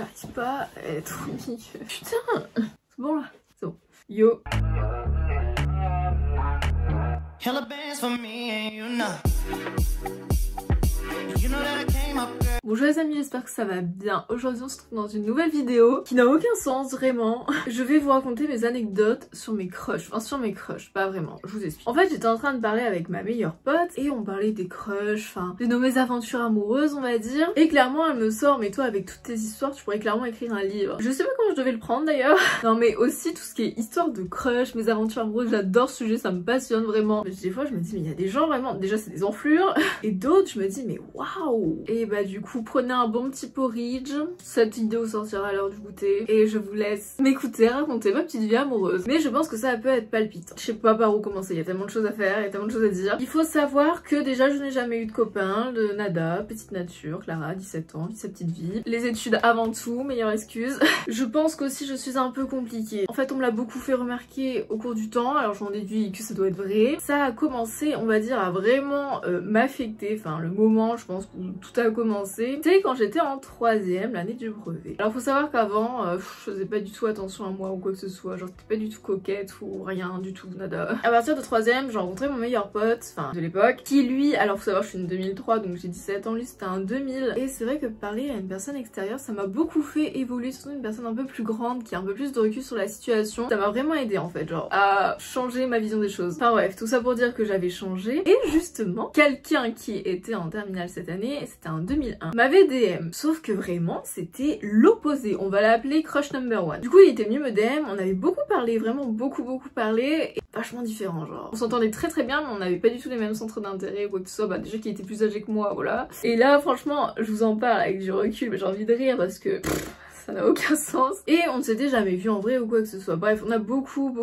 j'arrive pas à être au milieu. Putain, c'est bon là, c'est bon. Yo. Bonjour les amis, j'espère que ça va bien. Aujourd'hui on se trouve dans une nouvelle vidéo qui n'a aucun sens vraiment. Je vais vous raconter mes anecdotes sur mes crushs. Enfin sur mes crushs, pas vraiment, je vous explique. En fait j'étais en train de parler avec ma meilleure pote et on parlait des crushs, enfin de nos mésaventures amoureuses on va dire. Et clairement elle me sort, mais toi avec toutes tes histoires tu pourrais clairement écrire un livre. Je sais pas comment je devais le prendre d'ailleurs. Non mais aussi tout ce qui est histoire de crush, mésaventures amoureuses, j'adore ce sujet, ça me passionne vraiment. Mais des fois je me dis mais il y a des gens vraiment, déjà c'est des enflures. Et d'autres je me dis mais waouh. Et bah du coup prenez un bon petit porridge, cette vidéo sortira à l'heure du goûter et je vous laisse m'écouter raconter ma petite vie amoureuse. Mais je pense que ça peut être palpitant. Je sais pas par où commencer, il y a tellement de choses à faire, il y a tellement de choses à dire. Il faut savoir que déjà je n'ai jamais eu de copain, de nada, petite nature, Clara, 17 ans, vit sa petite vie. Les études avant tout, meilleure excuse. Je pense qu'aussi je suis un peu compliquée. En fait on me l'a beaucoup fait remarquer au cours du temps, alors j'en déduis que ça doit être vrai. Ça a commencé on va dire à vraiment m'affecter, enfin le moment je pense où tout a commencé. C'était quand j'étais en 3ème, l'année du brevet. Alors faut savoir qu'avant, je faisais pas du tout attention à moi ou quoi que ce soit, genre j'étais pas du tout coquette ou rien du tout, nada. À partir de 3ème, j'ai rencontré mon meilleur pote, enfin de l'époque, qui lui, alors faut savoir je suis une 2003 donc j'ai 17 ans, lui c'était un 2000. Et c'est vrai que parler à une personne extérieure, ça m'a beaucoup fait évoluer, surtout une personne un peu plus grande, qui a un peu plus de recul sur la situation. Ça m'a vraiment aidé en fait, genre à changer ma vision des choses. Enfin bref, tout ça pour dire que j'avais changé. Et justement, quelqu'un qui était en terminale cette année, c'était un 2001, m'avait DM. Sauf que vraiment, c'était l'opposé. On va l'appeler crush number one. Du coup, il était venu me DM, on avait beaucoup parlé, vraiment beaucoup parlé, et vachement différent, genre. On s'entendait très bien, mais on n'avait pas du tout les mêmes centres d'intérêt ou quoi que ce soit. Bah déjà qu'il était plus âgé que moi, voilà. Et là, franchement, je vous en parle avec du recul, mais j'ai envie de rire parce que... ça n'a aucun sens. Et on ne s'était jamais vu en vrai ou quoi que ce soit. Bref, on a beaucoup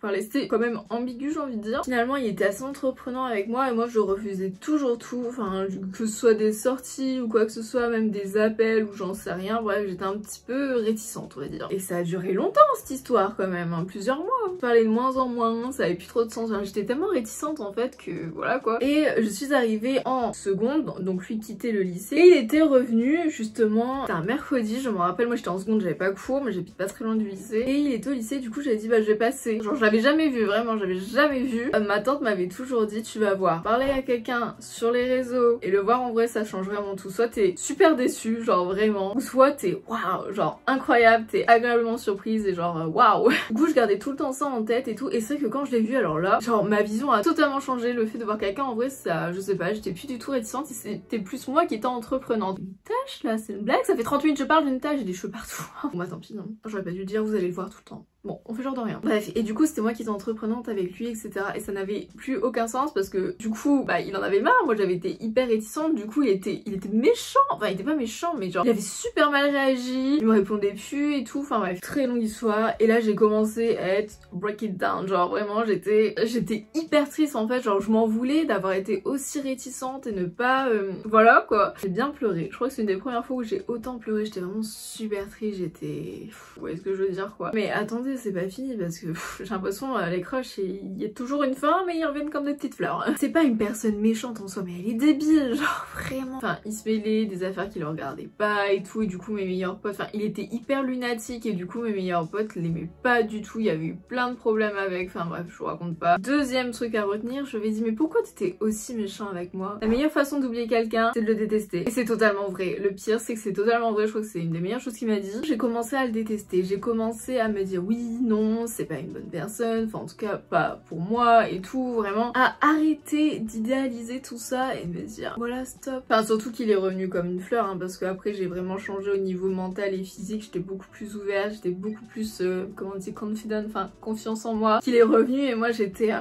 parlé. C'était quand même ambigu, j'ai envie de dire. Finalement, il était assez entreprenant avec moi et moi, je refusais toujours tout. Enfin, que ce soit des sorties ou quoi que ce soit, même des appels ou j'en sais rien. Bref, j'étais un petit peu réticente, on va dire. Et ça a duré longtemps, cette histoire, quand même. Hein, plusieurs mois. On parlait de moins en moins, ça avait plus trop de sens. Enfin, j'étais tellement réticente, en fait, que voilà, quoi. Et je suis arrivée en seconde, donc lui quittait le lycée. Et il était revenu, justement, c'était un mercredi, je me rappelle, moi j'étais en seconde, j'avais pas cours, mais j'habite pas très loin du lycée. Et il était au lycée, du coup j'avais dit bah je vais passer. Genre je l'avais jamais vu, vraiment, j'avais jamais vu. Ma tante m'avait toujours dit tu vas voir, parler à quelqu'un sur les réseaux et le voir en vrai ça change vraiment tout. Soit t'es super déçu, genre vraiment, ou soit t'es waouh, genre incroyable, t'es agréablement surprise et genre waouh. Du coup je gardais tout le temps ça en tête et tout. Et c'est vrai que quand je l'ai vu, alors là, genre ma vision a totalement changé. Le fait de voir quelqu'un en vrai, ça, je sais pas, j'étais plus du tout réticente et c'était plus moi qui étais entreprenante. Une tâche là, c'est une blague, ça fait 30 minutes que je parle d'une tâche, j'ai des cheveux partout. Bon bah tant pis, non. J'aurais pas dû le dire, vous allez le voir tout le temps. Bon, on fait genre de rien. Bref, et du coup c'était moi qui étais entreprenante avec lui, etc. Et ça n'avait plus aucun sens parce que du coup, bah il en avait marre, moi j'avais été hyper réticente, du coup il était méchant, enfin il était pas méchant mais genre il avait super mal réagi, il me répondait plus et tout, enfin bref, très longue histoire. Et là j'ai commencé à être break it down, genre vraiment j'étais hyper triste en fait, genre je m'en voulais d'avoir été aussi réticente et ne pas, voilà quoi. J'ai bien pleuré, je crois que c'est une des premières fois où j'ai autant pleuré, j'étais vraiment super triste, j'étais... Vous voyez ce que je veux dire quoi. Mais attendez, c'est pas fini parce que j'ai l'impression les crushs il y a toujours une fin mais ils reviennent comme des petites fleurs. C'est pas une personne méchante en soi mais elle est débile, genre vraiment. Enfin il se mêlait des affaires qui le regardaient pas et tout et du coup mes meilleurs potes, enfin il était hyper lunatique et du coup mes meilleurs potes l'aimaient pas du tout, il y avait eu plein de problèmes avec, enfin bref je vous raconte pas. Deuxième truc à retenir, je lui ai dit mais pourquoi t'étais aussi méchant avec moi? La meilleure façon d'oublier quelqu'un c'est de le détester. Et c'est totalement vrai, le pire c'est que c'est totalement vrai, je crois que c'est une des meilleures choses qu'il m'a dit. J'ai commencé à le détester, j'ai commencé à me dire oui non c'est pas une bonne personne, enfin en tout cas pas pour moi et tout, vraiment à arrêter d'idéaliser tout ça et me dire voilà stop. Enfin surtout qu'il est revenu comme une fleur hein, parce qu'après j'ai vraiment changé au niveau mental et physique, j'étais beaucoup plus ouverte, j'étais beaucoup plus comment on dit confident, enfin confiance en moi. Qu'il est revenu et moi j'étais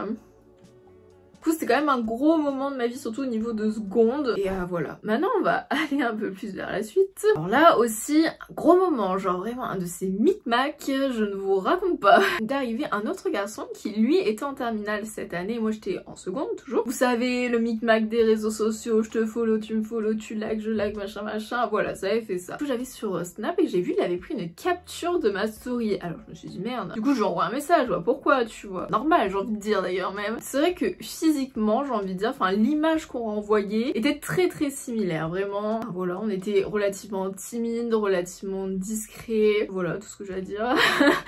Du coup c'était quand même un gros moment de ma vie, surtout au niveau de seconde. Et voilà, maintenant on va aller un peu plus vers la suite. Alors là aussi, un gros moment, genre vraiment un de ces micmacs, je ne vous raconte pas. Il est arrivé un autre garçon qui lui était en terminale cette année, moi j'étais en seconde toujours. Vous savez, le micmac des réseaux sociaux, je te follow, tu me follow, tu like, je like, machin machin, voilà, ça avait fait ça. Du coup j'avais sur Snap et j'ai vu, il avait pris une capture de ma story. Alors je me suis dit merde. Du coup je lui envoie un message, je vois pourquoi, tu vois. Normal, j'ai envie de dire d'ailleurs même. C'est vrai que physiquement, physiquement, j'ai envie de dire, enfin l'image qu'on renvoyait était très très similaire, vraiment. Voilà, on était relativement timide, relativement discret, voilà tout ce que j'ai à dire.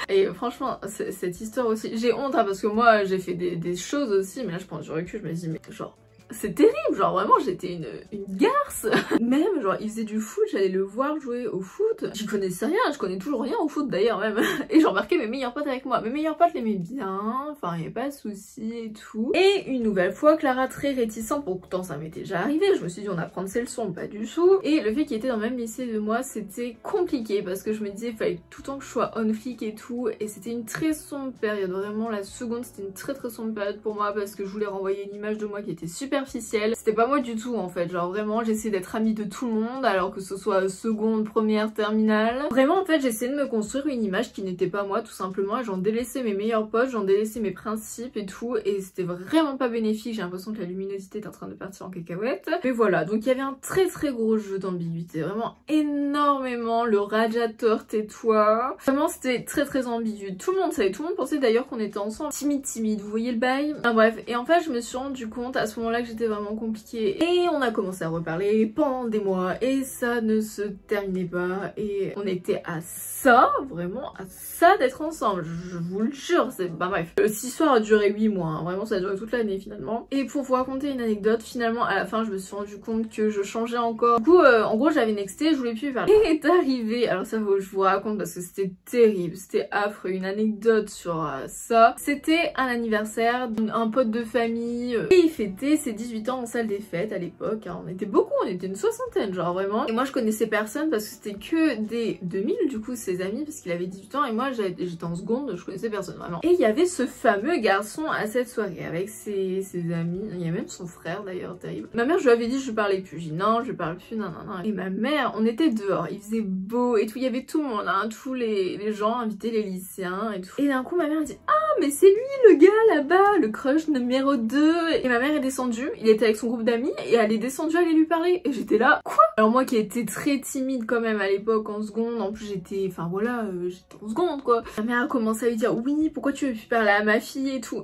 Et franchement, cette histoire aussi, j'ai honte hein, parce que moi j'ai fait des choses aussi, mais là je prends du recul, je me dis mais genre... C'est terrible, genre vraiment j'étais une garce. Même genre il faisait du foot, j'allais le voir jouer au foot. J'y connaissais rien, je connais toujours rien au foot d'ailleurs même. Et j'ai remarqué mes meilleurs potes avec moi. Mes meilleurs potes l'aimaient bien, enfin il n'y avait pas de soucis et tout. Et une nouvelle fois, Clara très réticente, pourtant ça m'était déjà arrivé, je me suis dit on apprend ses leçons, pas du tout. Et le fait qu'il était dans le même lycée de moi, c'était compliqué parce que je me disais il fallait tout le temps que je sois on flic et tout. Et c'était une très sombre période, vraiment la seconde c'était une très sombre période pour moi parce que je voulais renvoyer une image de moi qui était super superficielle. C'était pas moi du tout en fait, genre vraiment j'essayais d'être amie de tout le monde alors que ce soit seconde, première, terminale. Vraiment en fait j'essayais de me construire une image qui n'était pas moi tout simplement et j'en délaissais mes meilleurs potes, j'en délaissais mes principes et tout et c'était vraiment pas bénéfique. J'ai l'impression que la luminosité est en train de partir en cacahuète. Mais voilà, donc il y avait un très gros jeu d'ambiguïté, vraiment énormément, le radiateur tais-toi. Vraiment c'était très ambigu. Tout le monde savait, tout le monde pensait d'ailleurs qu'on était ensemble. Timide, vous voyez le bail? Enfin bref, et en fait je me suis rendu compte à ce moment-là que j'étais vraiment compliquée et on a commencé à reparler pendant des mois et ça ne se terminait pas et on était à ça, vraiment à ça d'être ensemble, je vous le jure, c'est... Bah bref, cette histoire a duré 8 mois, hein. Vraiment ça a duré toute l'année finalement. Et pour vous raconter une anecdote, finalement à la fin je me suis rendu compte que je changeais encore. Du coup en gros j'avais nexté, je voulais plus lui parler. Et est arrivé, alors ça je vous raconte parce que c'était terrible, c'était affreux, une anecdote sur ça. C'était un anniversaire d'un pote de famille et il fêtait ses 18 ans en salle des fêtes à l'époque, hein. On était beaucoup, on était une soixantaine genre vraiment. Et moi je connaissais personne parce que c'était que des 2000 du coup ses amis parce qu'il avait 18 ans et moi j'étais en seconde, je connaissais personne vraiment. Et il y avait ce fameux garçon à cette soirée avec ses amis, il y a même son frère d'ailleurs, terrible. Ma mère je lui avais dit je lui parlais plus, j'ai dit non je lui parle plus, non. Et ma mère, on était dehors, il faisait beau et tout, il y avait tout le monde, hein, tous les gens invités, les lycéens et tout. Et d'un coup ma mère dit ah mais c'est lui le gars là-bas, le crush numéro 2. Et ma mère est descendue, il était avec son groupe d'amis et elle est descendue aller lui parler. Et j'étais là, quoi? Alors moi qui étais très timide quand même à l'époque en seconde, en plus j'étais, enfin voilà, j'étais en seconde quoi. Ma mère a commencé à lui dire oui pourquoi tu veux plus parler à ma fille et tout.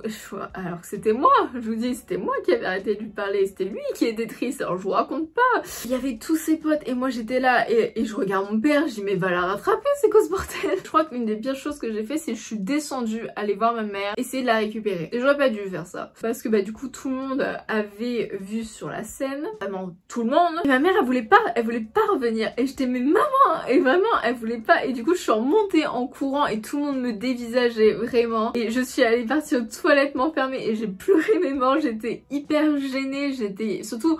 Alors que c'était moi, je vous dis c'était moi qui avais arrêté de lui parler, c'était lui qui était triste, alors je vous raconte pas. Il y avait tous ses potes et moi j'étais là et je regarde mon père, je dis mais va la rattraper c'est quoi ce bordel. Je crois qu'une des pires choses que j'ai fait c'est que je suis descendue aller voir ma mère, essayer de la récupérer. Et j'aurais pas dû faire ça parce que bah du coup tout le monde avait vu sur la scène, vraiment tout le monde. Et ma mère elle voulait pas revenir et j'étais mais maman, et vraiment elle voulait pas et du coup je suis remontée en courant et tout le monde me dévisageait vraiment et je suis allée partir aux toilettes m'enfermer et j'ai pleuré mes morts, j'étais hyper gênée, j'étais surtout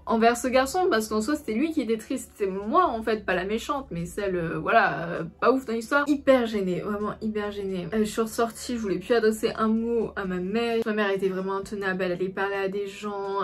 envers ce garçon parce qu'en soi c'était lui qui était triste, c'était moi en fait, pas la méchante mais celle voilà pas ouf dans l'histoire. Hyper gênée, vraiment hyper gênée. Je suis ressortie, je voulais plus adresser un mot à ma mère était vraiment intenable, elle allait parler à des gens,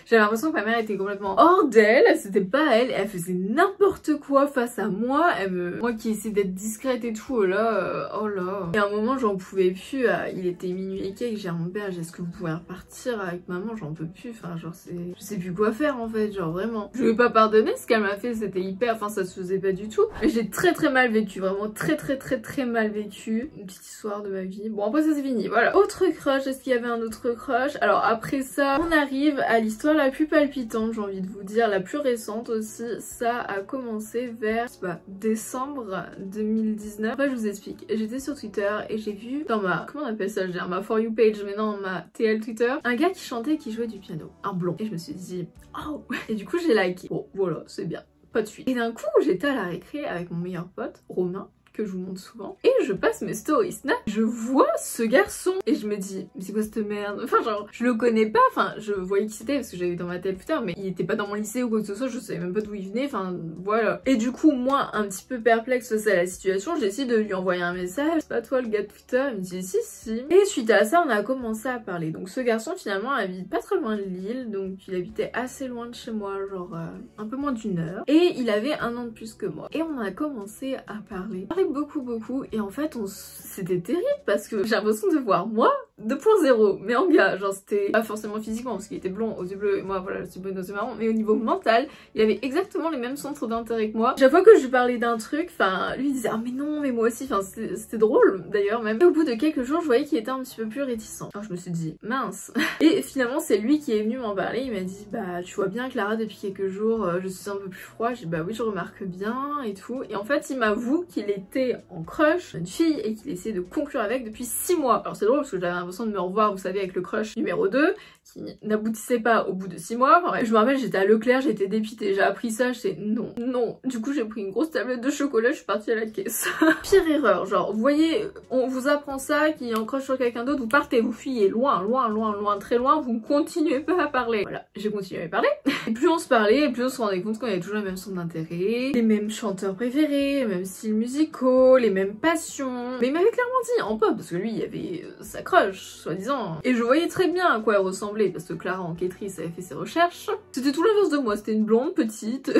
j'avais l'impression que ma mère était complètement hors d'elle, c'était pas elle, elle faisait n'importe quoi face à moi, moi qui essayais d'être discrète et tout, là, oh là. Et à un moment j'en pouvais plus, il était minuit et quelques, j'ai dit à mon père, est-ce que vous pouvez repartir avec maman, j'en peux plus, enfin genre je sais plus quoi faire en fait, genre vraiment. Je lui ai pas pardonné ce qu'elle m'a fait, c'était hyper, enfin ça se faisait pas du tout. Mais j'ai très mal vécu, vraiment très mal vécu. Une petite histoire de ma vie. Bon après ça c'est fini, voilà. Autre crush, est-ce qu'il y avait un autre crush? Alors après ça, on arrive à l'histoire la plus palpitante, j'ai envie de vous dire, la plus récente aussi. Ça a commencé vers décembre 2019. Enfin je vous explique, j'étais sur Twitter et j'ai vu dans ma, comment on appelle ça, je veux dire ma For You page, mais non ma TL Twitter, un gars qui chantait et qui jouait du piano, un blond. Et je me suis dit, oh, et du coup j'ai liké. Bon voilà, c'est bien, pas de suite. Et d'un coup j'étais à la récré avec mon meilleur pote, Romain, que je vous montre souvent, et je passe mes stories Snap, je vois ce garçon et je me dis mais c'est quoi cette merde, enfin genre je le connais pas, enfin je voyais qui c'était parce que j'avais dans ma tête Twitter mais il était pas dans mon lycée ou quoi que ce soit, je savais même pas d'où il venait, enfin voilà. Et du coup moi un petit peu perplexe face à la situation, j'ai essayé de lui envoyer un message, c'est pas toi le gars de Twitter, il me dit si. Et suite à ça on a commencé à parler, donc ce garçon finalement habite pas très loin de Lille, donc il habitait assez loin de chez moi, genre un peu moins d'1 heure, et il avait 1 an de plus que moi et on a commencé à parler beaucoup et en fait c'était terrible parce que j'ai l'impression de voir moi 2.0 mais en gars, genre c'était pas forcément physiquement parce qu'il était blond aux yeux bleus et moi voilà je suis blonde aux yeux marrons, mais au niveau mental il avait exactement les mêmes centres d'intérêt que moi. Chaque fois que je lui parlais d'un truc, enfin lui il disait ah mais non mais moi aussi, enfin c'était drôle d'ailleurs même. Et au bout de quelques jours je voyais qu'il était un petit peu plus réticent. Alors je me suis dit mince. Et finalement c'est lui qui est venu m'en parler, il m'a dit bah tu vois bien Clara depuis quelques jours je suis un peu plus froid. J'ai dit bah oui je remarque bien et tout. Et en fait il m'avoue qu'il était en crush une fille et qu'il essayait de conclure avec depuis 6 mois. Alors c'est drôle parce que j'avais l'impression de me revoir, vous savez, avec le crush numéro 2 qui n'aboutissait pas au bout de 6 mois. Enfin, je me rappelle, j'étais à Leclerc, j'étais dépitée, j'ai appris ça, j'étais non, non. Du coup j'ai pris une grosse tablette de chocolat, je suis partie à la caisse. Pire erreur, genre vous voyez, on vous apprend ça, qu'il est en crush sur quelqu'un d'autre, vous partez, vous fuyez loin, très loin, vous ne continuez pas à parler. Voilà, j'ai continué à parler. Et plus on se parlait, et plus on se rendait compte qu'on avait toujours le même centre d'intérêt, les mêmes chanteurs préférés, les mêmes styles musicaux, les mêmes passions. Mais il m'avait clairement dit en pop, parce que lui il avait sa crush, soi-disant. Et je voyais très bien à quoi elle ressemblait, parce que Clara, enquêtrice, avait fait ses recherches. C'était tout l'inverse de moi, c'était une blonde, petite,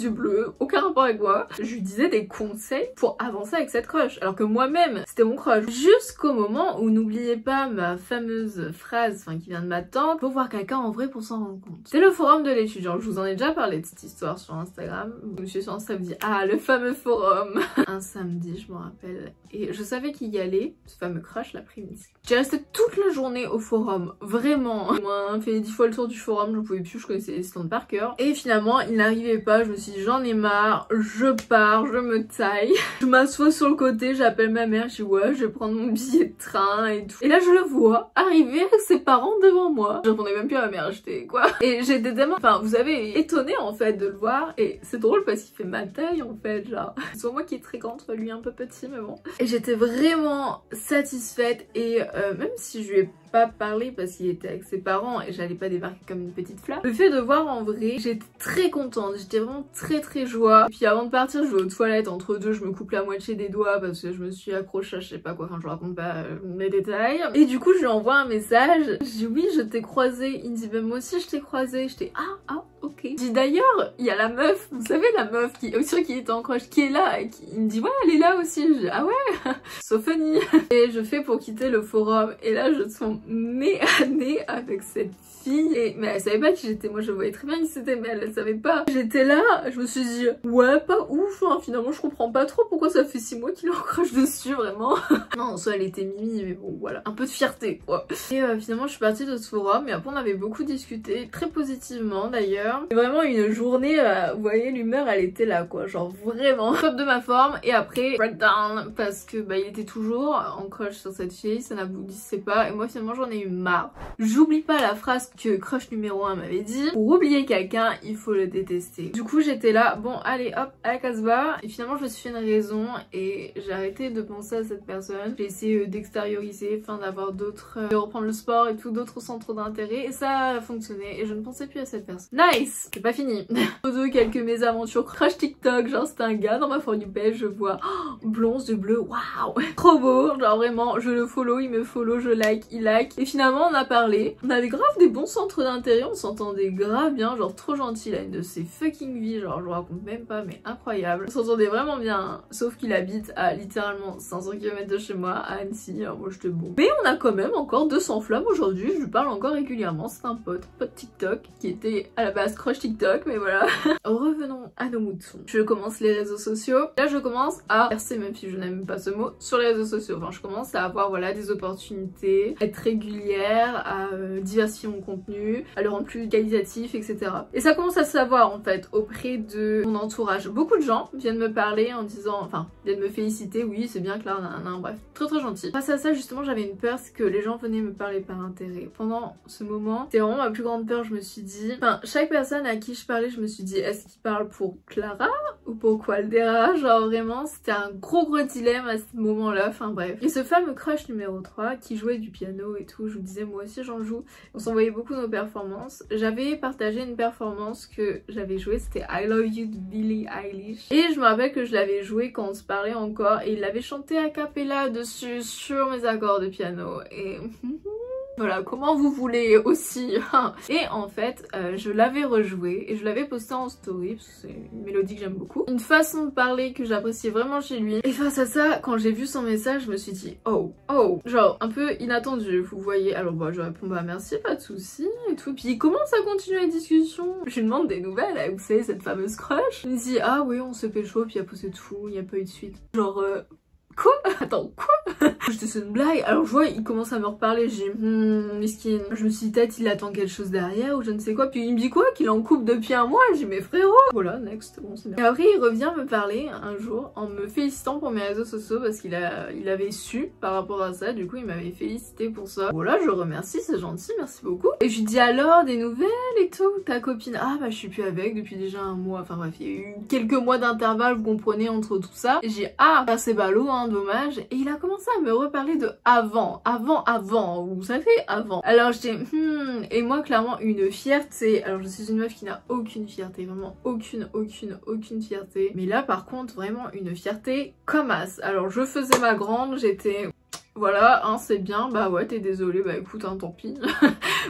yeux bleus, aucun rapport avec moi. Je lui disais des conseils pour avancer avec cette crush, alors que moi-même, c'était mon crush. Jusqu'au moment où, n'oubliez pas ma fameuse phrase, enfin qui vient de ma tante, faut voir quelqu'un en vrai pour s'en rendre compte. C'est le forum de l'étudiant, je vous en ai déjà parlé de cette histoire sur Instagram. Monsieur sur Insta me dit, ah le fameux forum. Un samedi, je me rappelle, et je savais qu'il y allait, ce fameux crush l'après-midi. J'ai resté toute la journée au forum, vraiment. Moi, fait 10 fois le tour du forum, je pouvais plus, je connaissais les stands par cœur. Et finalement, il n'arrivait pas, je me suis dit j'en ai marre, je pars, je me taille. Je m'assois sur le côté, j'appelle ma mère, je dis ouais, je vais prendre mon billet de train et tout. Et là, je le vois arriver avec ses parents devant moi. Je répondais même plus à ma mère, j'étais quoi. Et j'étais tellement, enfin, vous savez, étonnée en fait de le voir. Et c'est drôle parce qu'il fait ma taille en fait, genre. Soit moi qui est très grande, soit lui un peu petit, mais bon. Et j'étais vraiment satisfaite et même si je lui ai pas parlé parce qu'il était avec ses parents et j'allais pas débarquer comme une petite flamme, le fait de voir en vrai, j'étais très contente, j'étais vraiment très joie. Et puis avant de partir, je vais aux toilettes, entre deux je me coupe la moitié des doigts parce que je me suis accrochée à je sais pas quoi, enfin je raconte pas mes détails. Et du coup je lui envoie un message, je dis oui je t'ai croisé, il me dit ben moi aussi je t'ai croisé, j'étais ah ok. Je dis d'ailleurs il y a la meuf, vous savez la meuf qui était en crush qui est là et qui il me dit ouais elle est là aussi, je dis ah ouais Sophanie. Et je fais pour quitter le forum et là je tombe nez à nez avec cette fille, mais elle savait pas qui j'étais, moi je voyais très bien qui c'était mais elle savait pas. J'étais là, je me suis dit ouais pas ouf hein, finalement je comprends pas trop pourquoi ça fait 6 mois qu'il en crush dessus vraiment. Non soit elle était mimi mais bon voilà, un peu de fierté quoi. Et finalement je suis partie de ce forum et après on avait beaucoup discuté, très positivement d'ailleurs. Vraiment une journée, vous voyez l'humeur elle était là quoi, genre vraiment top de ma forme. Et après breakdown parce que bah il était toujours en crush sur cette fille, ça n'aboutissait pas et moi finalement j'en ai eu marre. J'oublie pas la phrase que crush numéro 1 m'avait dit, pour oublier quelqu'un il faut le détester. Du coup j'étais là, bon allez hop à la casse-barre et finalement je me suis fait une raison et j'ai arrêté de penser à cette personne. J'ai essayé d'extérioriser, enfin d'avoir d'autres, de reprendre le sport et tout, d'autres centres d'intérêt et ça a fonctionné et je ne pensais plus à cette personne. Nice, c'est pas fini. Entre quelques mésaventures crush TikTok, genre c'était un gars dans ma For You page, je vois blond, yeux bleus, waouh, trop beau, genre vraiment je le follow, il me follow, je like, il like et finalement on a parlé, on avait grave des bons centres d'intérêt, on s'entendait grave bien, genre trop gentil, il a une de ses fucking vies, genre je vous raconte même pas mais incroyable, on s'entendait vraiment bien, sauf qu'il habite à littéralement 500 km de chez moi, à Annecy, alors moi j'étais bon. Mais on a quand même encore 200 flammes aujourd'hui, je lui parle encore régulièrement, c'est un pote TikTok, qui était à la base crush TikTok, mais voilà. Revenons à nos moutons. Je commence les réseaux sociaux, là je commence à percer, même si je n'aime pas ce mot, sur les réseaux sociaux, enfin je commence à avoir voilà des opportunités, être régulière, à diversifier mon contenu, à le rendre plus qualitatif, etc. Et ça commence à se savoir en fait auprès de mon entourage. Beaucoup de gens viennent me parler en disant, enfin viennent me féliciter, oui c'est bien Clara, bref, très gentil. Face à ça justement j'avais une peur, c'est que les gens venaient me parler par intérêt. Pendant ce moment, c'était vraiment ma plus grande peur, je me suis dit, enfin chaque personne à qui je parlais, je me suis dit est-ce qu'il parle pour Clara ou pour Qualdera, genre vraiment c'était un gros dilemme à ce moment là, enfin bref. Et ce fameux crush numéro 3 qui jouait du piano et tout, je vous disais moi aussi j'en joue, on s'envoyait beaucoup nos performances. J'avais partagé une performance que j'avais jouée, c'était I Love You de Billie Eilish et je me rappelle que je l'avais jouée quand on se parlait encore et il l'avait chanté a cappella dessus sur mes accords de piano et Voilà, comment vous voulez aussi. Et en fait, je l'avais rejoué et je l'avais posté en story parce que c'est une mélodie que j'aime beaucoup. Une façon de parler que j'appréciais vraiment chez lui. Et face à ça, quand j'ai vu son message, je me suis dit oh, genre un peu inattendu, vous voyez. Alors bah je réponds bah merci, pas de soucis et tout. Puis il commence à continuer la discussion. Je lui demande des nouvelles, vous savez, cette fameuse crush. Il me dit ah oui, on s'est pécho, puis après c'est tout, il n'y a pas eu de suite. Genre quoi? Attends, quoi? J'étais sur une blague. Alors je vois, il commence à me reparler. J'ai dit miskin. Je me suis dit peut-être il attend quelque chose derrière ou je ne sais quoi. Puis il me dit quoi? Qu'il est en couple depuis un mois. J'ai dit mais frérot. Voilà, next, bon c'est bien. Et après il revient me parler un jour en me félicitant pour mes réseaux sociaux parce qu'il avait su par rapport à ça. Du coup il m'avait félicité pour ça. Voilà, je remercie, c'est gentil, merci beaucoup. Et je lui dis alors des nouvelles et tout. Ta copine? Ah bah je suis plus avec depuis déjà un mois. Enfin bref, il y a eu quelques mois d'intervalle, vous comprenez, entre tout ça. Et j'ai ah c'est ballot hein, dommage. Et il a commencé à me reparler de avant, vous savez, avant. Alors je dis et moi clairement une fierté. Alors je suis une meuf qui n'a aucune fierté, vraiment aucune fierté. Mais là par contre vraiment une fierté comme as. Alors je faisais ma grande, j'étais voilà, hein, c'est bien, bah ouais, t'es désolée, bah écoute, hein, tant pis.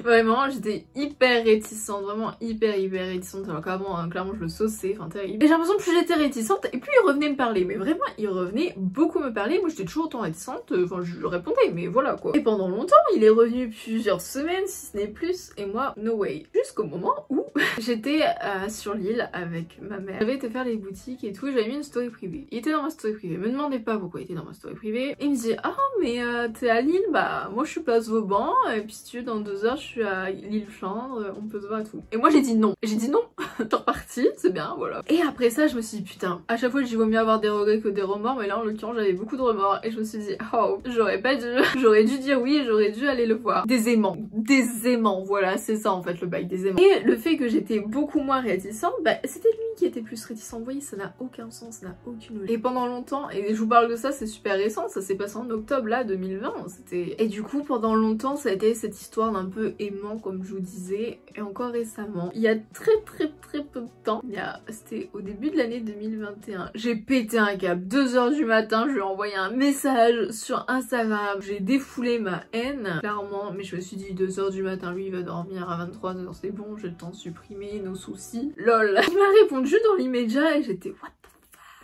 Vraiment, j'étais hyper réticente, vraiment hyper réticente, alors qu'avant, hein, clairement, je le sauçais, enfin terrible. Et j'ai l'impression que plus j'étais réticente, et plus il revenait me parler, mais vraiment, il revenait beaucoup me parler, moi j'étais toujours autant réticente, enfin je répondais, mais voilà quoi. Et pendant longtemps, il est revenu plusieurs semaines, si ce n'est plus, et moi, no way. Jusqu'au moment où j'étais sur l'île avec ma mère, j'avais été faire les boutiques et tout, j'avais mis une story privée. Il était dans ma story privée, me demandez pas pourquoi il était dans ma story privée, et il me dit, ah mais t'es à Lille, bah moi je suis place Vauban et puis si tu veux dans 2 heures je suis à l'île Flandre, on peut se voir et tout. Et moi j'ai dit non, je suis repartie, c'est bien, voilà. Et après ça je me suis dit putain, à chaque fois je dis vaut mieux avoir des regrets que des remords, mais là en l'occurrence j'avais beaucoup de remords et je me suis dit oh j'aurais pas dû, j'aurais dû dire oui et j'aurais dû aller le voir. Des aimants, voilà c'est ça en fait le bail des aimants. Et le fait que j'étais beaucoup moins réticente, bah c'était lui qui était plus réticent, vous voyez ça n'a aucun sens, ça n'a aucune logique. Et pendant longtemps, et je vous parle de ça c'est super récent, ça s'est passé en octobre là 2020, c'était... Et du coup pendant longtemps ça a été cette histoire d'un peu aimant comme je vous disais, et encore récemment, il y a très peu de temps, c'était au début de l'année 2021, j'ai pété un câble, 2 h du matin, je lui ai envoyé un message sur Instagram, j'ai défoulé ma haine, clairement, mais je me suis dit 2 h du matin, lui il va dormir à 23 h, c'est bon, j'ai le temps de supprimer nos soucis, lol. Il m'a répondu dans l'immédiat et j'étais what.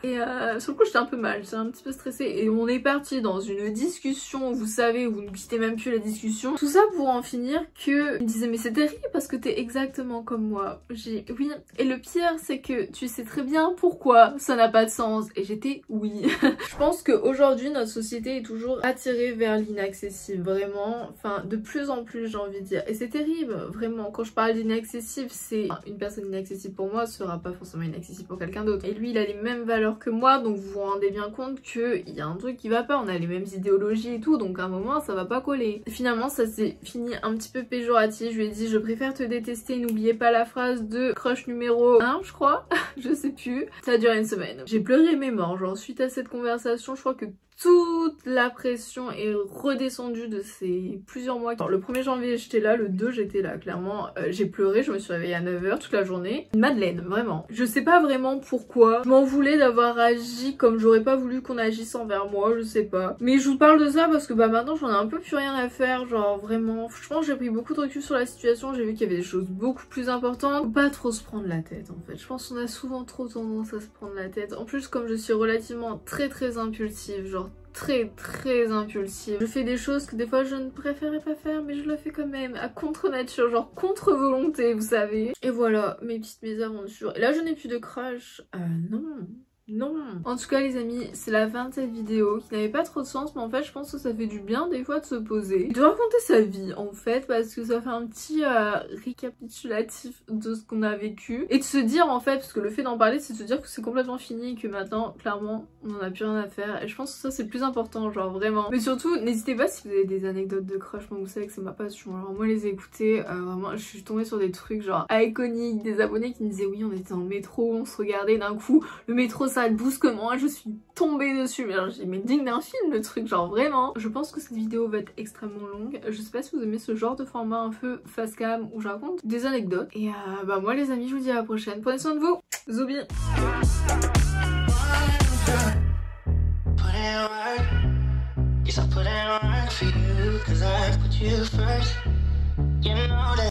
Et sur le coup j'étais un peu mal, j'étais un petit peu stressée et on est parti dans une discussion, vous savez, vous ne quittez même plus la discussion. Tout ça pour en finir que il me disait mais c'est terrible parce que t'es exactement comme moi. J'ai oui, et le pire c'est que tu sais très bien pourquoi ça n'a pas de sens. Et j'étais oui. Je pense qu'aujourd'hui notre société est toujours attirée vers l'inaccessible, vraiment, enfin de plus en plus j'ai envie de dire. Et c'est terrible, vraiment, quand je parle d'inaccessible, c'est une personne inaccessible pour moi sera pas forcément inaccessible pour quelqu'un d'autre. Et lui il a les mêmes valeurs que moi, donc vous vous rendez bien compte qu'il y a un truc qui va pas, on a les mêmes idéologies et tout, donc à un moment ça va pas coller. Finalement ça s'est fini un petit peu péjoratif, je lui ai dit je préfère te détester, n'oubliez pas la phrase de crush numéro 1 je crois, je sais plus. Ça a duré une semaine. J'ai pleuré mes morts, genre suite à cette conversation, je crois que toute la pression est redescendue de ces plusieurs mois. Alors, le 1er janvier j'étais là, le 2 j'étais là, clairement j'ai pleuré, je me suis réveillée à 9 h toute la journée. Une madeleine, vraiment. Je sais pas vraiment pourquoi, je m'en voulais d'avoir agi comme j'aurais pas voulu qu'on agisse envers moi, je sais pas. Mais je vous parle de ça parce que bah maintenant j'en ai un peu plus rien à faire, genre vraiment. Je pense que j'ai pris beaucoup de recul sur la situation, j'ai vu qu'il y avait des choses beaucoup plus importantes. Faut pas trop se prendre la tête en fait, je pense qu'on a souvent trop tendance à se prendre la tête. En plus comme je suis relativement très impulsive, genre très impulsive. Je fais des choses que des fois je ne préférais pas faire mais je le fais quand même à contre-nature, genre contre-volonté vous savez. Et voilà mes petites mésaventures. Et là je n'ai plus de crush. Non. En tout cas les amis, c'est la fin de cette vidéo qui n'avait pas trop de sens, mais en fait je pense que ça fait du bien des fois de se poser et de raconter sa vie en fait, parce que ça fait un petit récapitulatif de ce qu'on a vécu et de se dire en fait, parce que le fait d'en parler c'est de se dire que c'est complètement fini et que maintenant clairement on n'en a plus rien à faire, et je pense que ça c'est le plus important, genre vraiment. Mais surtout n'hésitez pas si vous avez des anecdotes de crush, moi vous savez que c'est ma passion, alors moi les écouter, vraiment je suis tombée sur des trucs genre iconiques, des abonnés qui me disaient oui on était dans le métro, on se regardait d'un coup, le métro ça brusquement, je suis tombée dessus, mais digne d'un film le truc, genre vraiment. Je pense que cette vidéo va être extrêmement longue, je sais pas si vous aimez ce genre de format un peu face cam où je raconte des anecdotes. Et bah moi les amis je vous dis à la prochaine, prenez soin de vous, Zoubi. Put in work for you, 'cause I've put you first. You know that